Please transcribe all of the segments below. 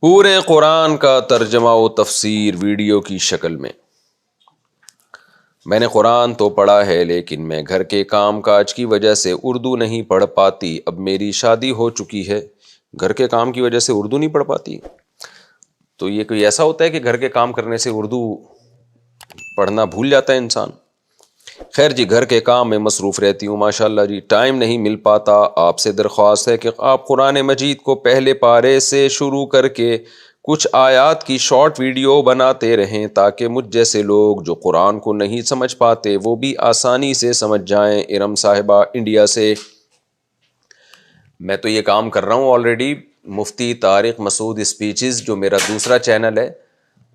پورے قرآن کا ترجمہ و تفسیر ویڈیو کی شکل میں نے قرآن تو پڑھا ہے لیکن میں گھر کے کام کاج کی وجہ سے اردو نہیں پڑھ پاتی. اب میری شادی ہو چکی ہے, گھر کے کام کی وجہ سے اردو نہیں پڑھ پاتی. تو یہ کوئی ایسا ہوتا ہے کہ گھر کے کام کرنے سے اردو پڑھنا بھول جاتا ہے انسان؟ خیر جی, گھر کے کام میں مصروف رہتی ہوں ماشاءاللہ جی, ٹائم نہیں مل پاتا. آپ سے درخواست ہے کہ آپ قرآن مجید کو پہلے پارے سے شروع کر کے کچھ آیات کی شارٹ ویڈیو بناتے رہیں تاکہ مجھ جیسے لوگ جو قرآن کو نہیں سمجھ پاتے وہ بھی آسانی سے سمجھ جائیں. ارم صاحبہ انڈیا سے. میں تو یہ کام کر رہا ہوں آلریڈی. مفتی طارق مسعود اسپیچز جو میرا دوسرا چینل ہے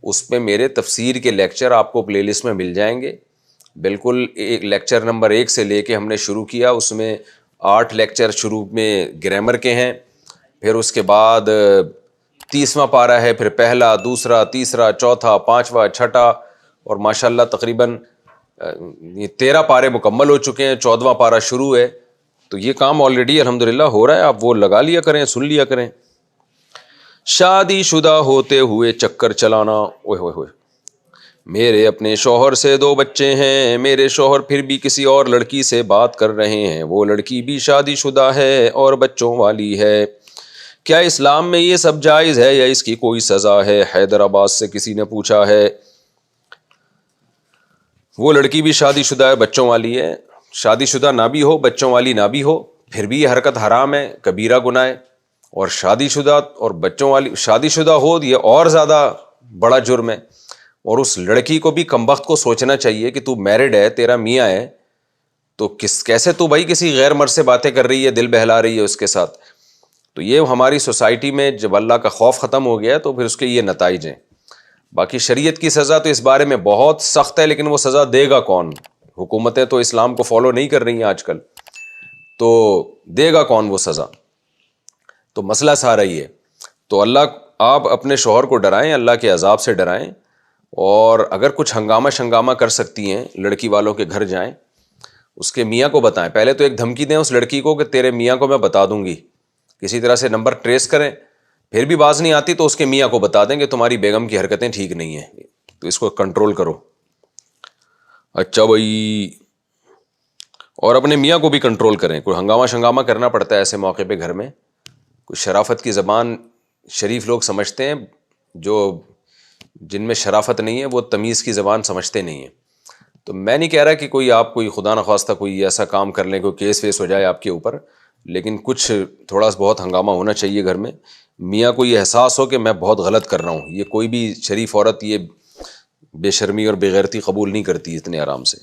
اس پہ میرے تفسیر کے لیکچر آپ کو پلے لسٹ میں مل جائیں گے. بالکل ایک لیکچر نمبر 1 سے لے کے ہم نے شروع کیا, اس میں 8 لیکچر شروع میں گرامر کے ہیں, پھر اس کے بعد 30واں پارہ ہے, پھر پہلا, دوسرا, تیسرا, چوتھا, 5واں, 6ٹھا, اور ماشاءاللہ تقریباً 13 پارے مکمل ہو چکے ہیں, 14واں پارہ شروع ہے. تو یہ کام آلریڈی الحمدللہ ہو رہا ہے, آپ وہ لگا لیا کریں, سن لیا کریں. شادی شدہ ہوتے ہوئے چکر چلانا, اوہ ہوئے ہوئے, میرے اپنے شوہر سے 2 بچے ہیں, میرے شوہر پھر بھی کسی اور لڑکی سے بات کر رہے ہیں, وہ لڑکی بھی شادی شدہ ہے اور بچوں والی ہے. کیا اسلام میں یہ سب جائز ہے یا اس کی کوئی سزا ہے؟ حیدرآباد سے کسی نے پوچھا ہے. وہ لڑکی بھی شادی شدہ ہے, بچوں والی ہے. شادی شدہ نہ بھی ہو, بچوں والی نہ بھی ہو, پھر بھی یہ حرکت حرام ہے, کبیرہ گناہ ہے. اور شادی شدہ اور بچوں والی, شادی شدہ ہو یہ اور زیادہ بڑا جرم ہے. اور اس لڑکی کو بھی کمبخت کو سوچنا چاہیے کہ تو میرڈ ہے, تیرا میاں ہے, تو کیسے تو بھائی کسی غیر مرد سے باتیں کر رہی ہے, دل بہلا رہی ہے اس کے ساتھ. تو یہ ہماری سوسائٹی میں جب اللہ کا خوف ختم ہو گیا تو پھر اس کے یہ نتائج ہیں. باقی شریعت کی سزا تو اس بارے میں بہت سخت ہے, لیکن وہ سزا دے گا کون؟ حکومتیں تو اسلام کو فالو نہیں کر رہی ہیں آج کل, تو دے گا کون وہ سزا؟ تو مسئلہ سارا ہی ہے. تو اللہ, آپ اپنے شوہر کو ڈرائیں, اللہ کے عذاب سے ڈرائیں, اور اگر کچھ ہنگامہ شنگامہ کر سکتی ہیں لڑکی والوں کے گھر جائیں, اس کے میاں کو بتائیں. پہلے تو ایک دھمکی دیں اس لڑکی کو کہ تیرے میاں کو میں بتا دوں گی, کسی طرح سے نمبر ٹریس کریں. پھر بھی باز نہیں آتی تو اس کے میاں کو بتا دیں کہ تمہاری بیگم کی حرکتیں ٹھیک نہیں ہیں, تو اس کو کنٹرول کرو. اچھا بھائی, اور اپنے میاں کو بھی کنٹرول کریں. کوئی ہنگامہ شنگامہ کرنا پڑتا ہے ایسے موقع پہ گھر میں, کوئی شرافت کی زبان شریف لوگ سمجھتے ہیں, جو جن میں شرافت نہیں ہے وہ تمیز کی زبان سمجھتے نہیں ہیں. تو میں نہیں کہہ رہا کہ کوئی آپ کوئی خدا نخواستہ کوئی ایسا کام کر لیں, کوئی کیس ویس ہو جائے آپ کے اوپر, لیکن کچھ تھوڑا سا بہت ہنگامہ ہونا چاہیے گھر میں. میاں کو یہ احساس ہو کہ میں بہت غلط کر رہا ہوں. یہ کوئی بھی شریف عورت یہ بے شرمی اور بے غیرتی قبول نہیں کرتی اتنے آرام سے.